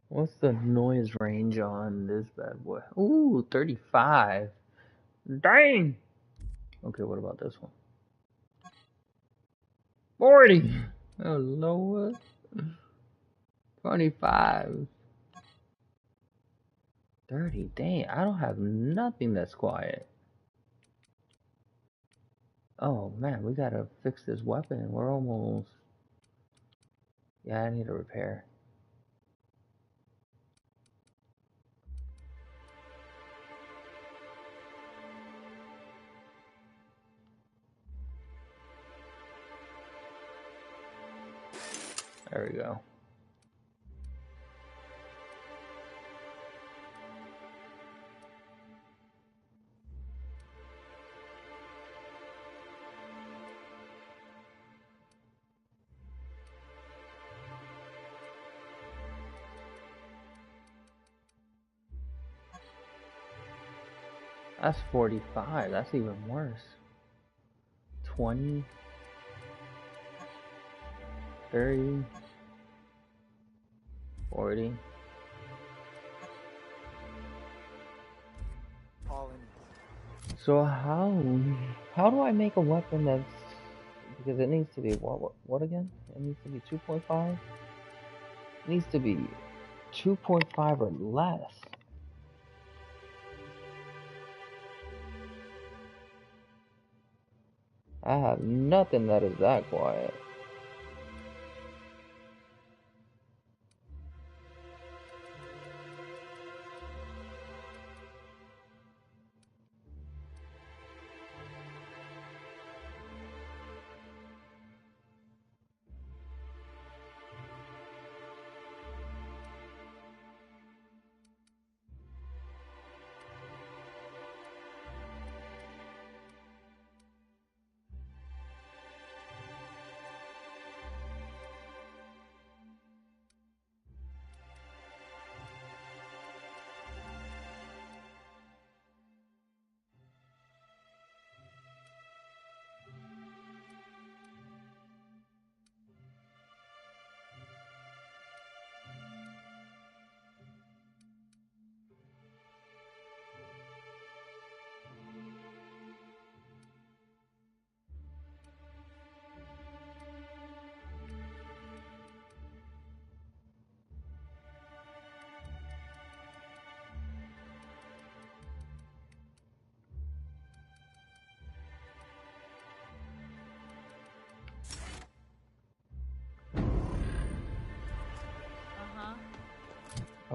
What's the noise range on this bad boy? Ooh, 35. Dang! Okay, what about this one? 40! Oh, Lord. 25. 30. Dang, I don't have nothing that's quiet. Oh, man, we gotta fix this weapon. We're almost... Yeah, I need a repair. There we go. That's 45. That's even worse. 20, 30, 40. So how do I make a weapon that's, because it needs to be what again? It needs to be 2.5. It needs to be 2.5 or less. I have nothing that is that quiet.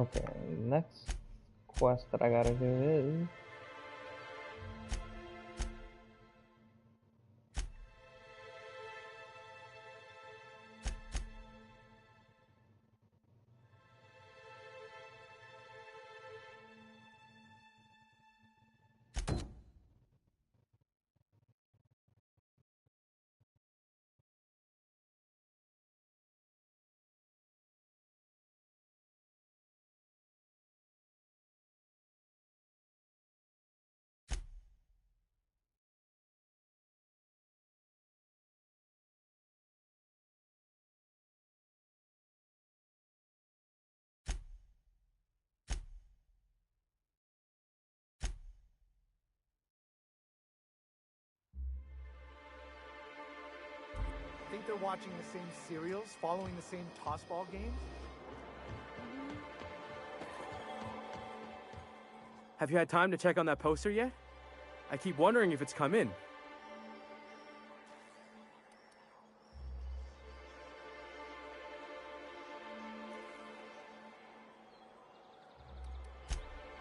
Okay, next quest that I gotta do is Think they're watching the same serials, following the same tossball games? Have you had time to check on that poster yet? I keep wondering if it's come in.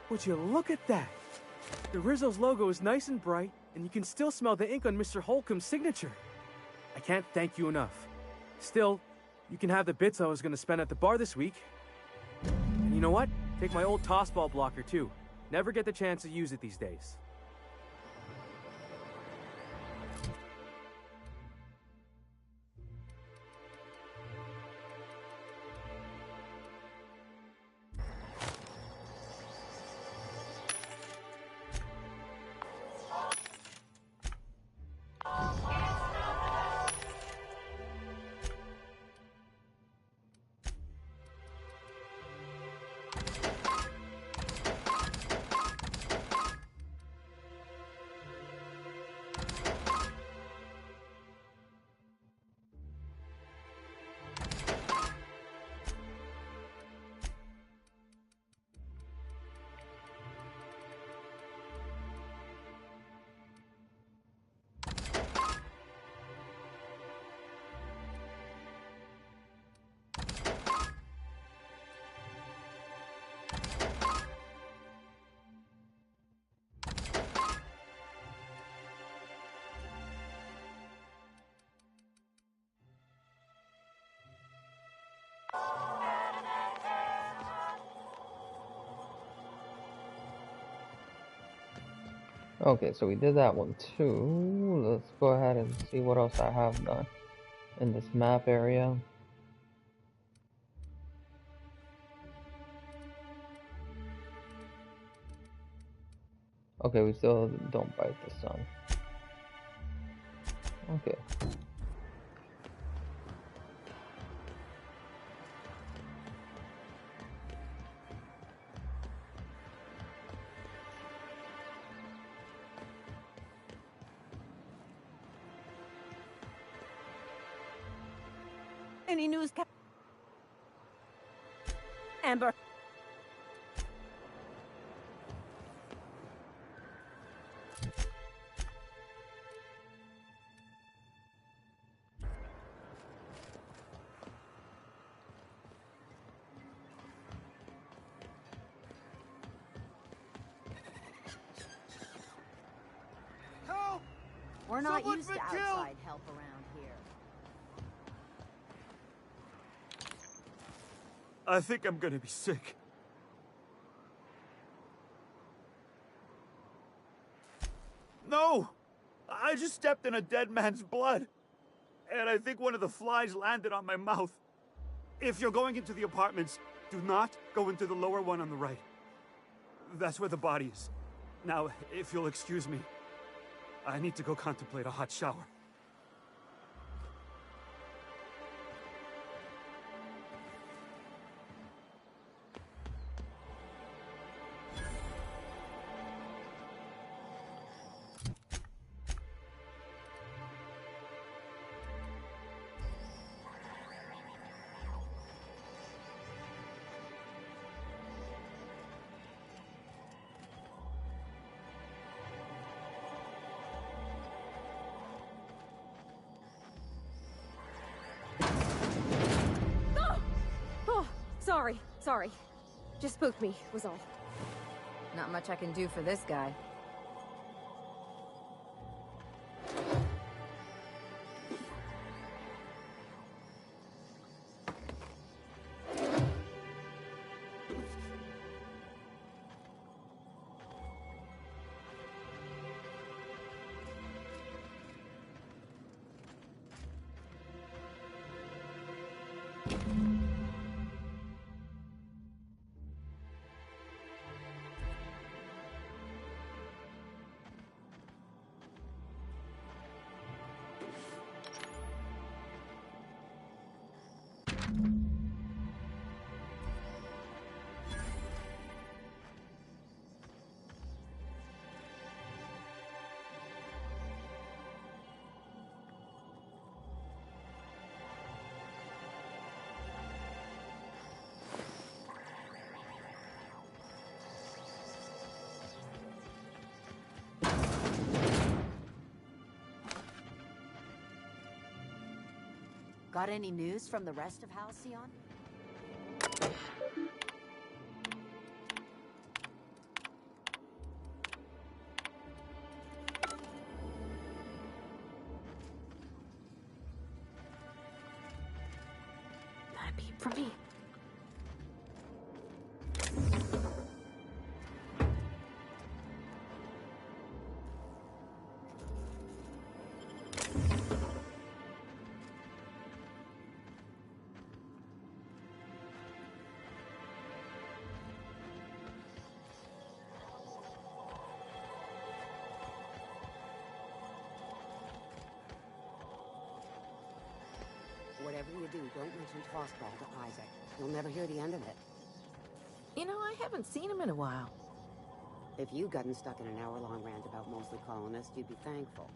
Would you look at that? The Rizzo's logo is nice and bright, and you can still smell the ink on Mr. Holcomb's signature. I can't thank you enough. Still, you can have the bits I was going to spend at the bar this week. And you know what? Take my old tossball blocker too. Never get the chance to use it these days. okay, so we did that one too. Let's go ahead and see what else I have done in this map area. Okay, we still don't bite the sun. Okay. Any news, Amber? Help! We're not Someone's used to been killed! outside help around here. I think I'm gonna be sick. No! I just stepped in a dead man's blood. And I think one of the flies landed on my mouth. If you're going into the apartments, do not go into the lower one on the right. That's where the body is. Now, if you'll excuse me, I need to go contemplate a hot shower. Sorry. Just spooked me, was all. Not much I can do for this guy. Got any news from the rest of Halcyon? Not a peep from me. Whatever you do, don't mention Tossball to Isaac. You'll never hear the end of it. You know, I haven't seen him in a while. If you'd gotten stuck in an hour-long rant about mostly colonists, you'd be thankful.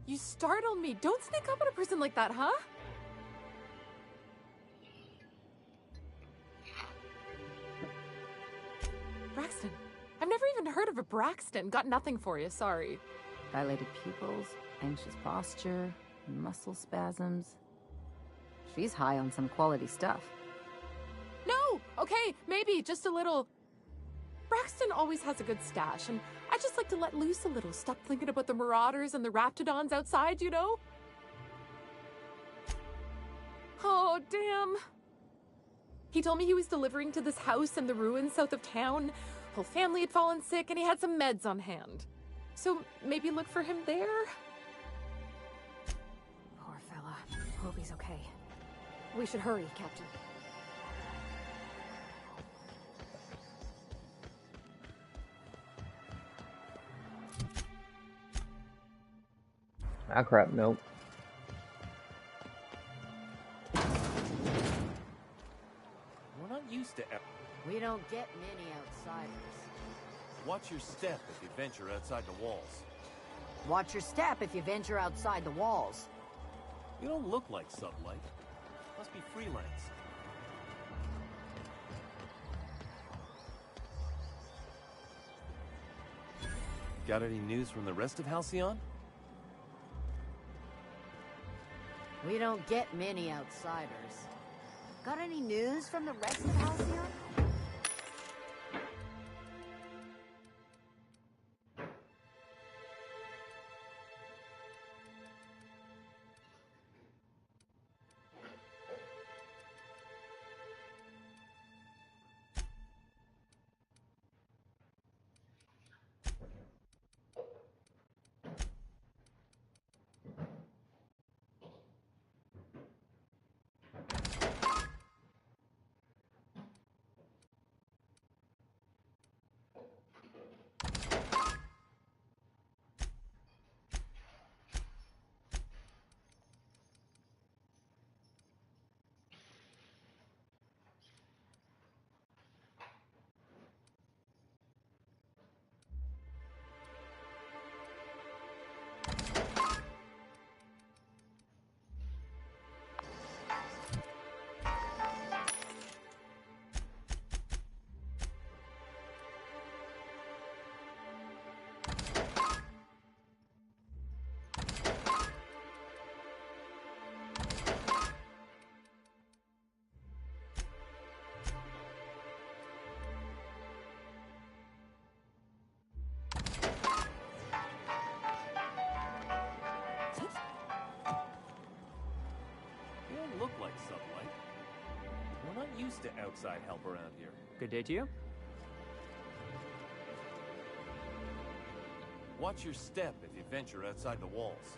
You startled me. Don't sneak up on a person like that, huh? Braxton. I've never even heard of a Braxton. Got nothing for you, sorry. Dilated pupils, anxious posture, muscle spasms. She's high on some quality stuff. No! Okay, maybe, just a little. Braxton always has a good stash, and I just like to let loose a little. Stop thinking about the marauders and the raptidons outside, you know? Oh, damn. He told me he was delivering to this house in the ruins south of town. Whole family had fallen sick, and he had some meds on hand. So maybe look for him there? Poor fella. Hope he's okay. We should hurry, Captain. Ah, crap, nope. We're not used to... We don't get many outsiders. Watch your step if you venture outside the walls. Watch your step if you venture outside the walls. You don't look like Sublight. Must be freelance. Got any news from the rest of Halcyon? We don't get many outsiders. Got any news from the rest of Halcyon? You don't look like Sublight. We're not used to outside help around here. Good day to you. Watch your step if you venture outside the walls.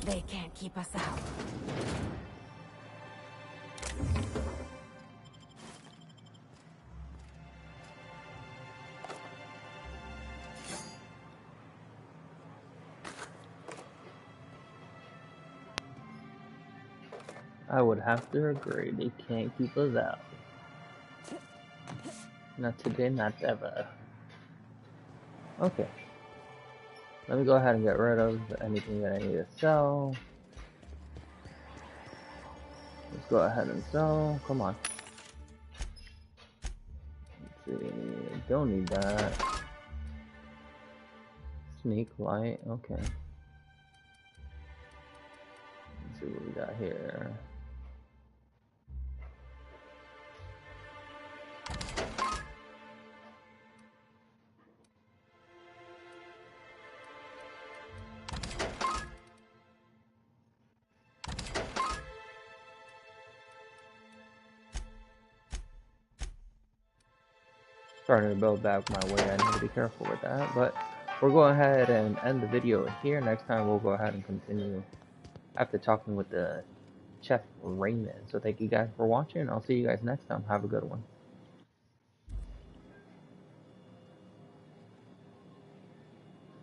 They can't keep us out. I would have to agree, they can't keep us out. Not today, not ever. Okay. Let me go ahead and get rid of anything that I need to sell. Let's go ahead and sell. Come on. Let's see. Don't need that. Sneak light. Okay. Let's see what we got here. starting to build back my way. I need to be careful with that. But we'll go ahead and end the video here. Next time we'll go ahead and continue after talking with the Chef Raymond. So thank you guys for watching. I'll see you guys next time. Have a good one.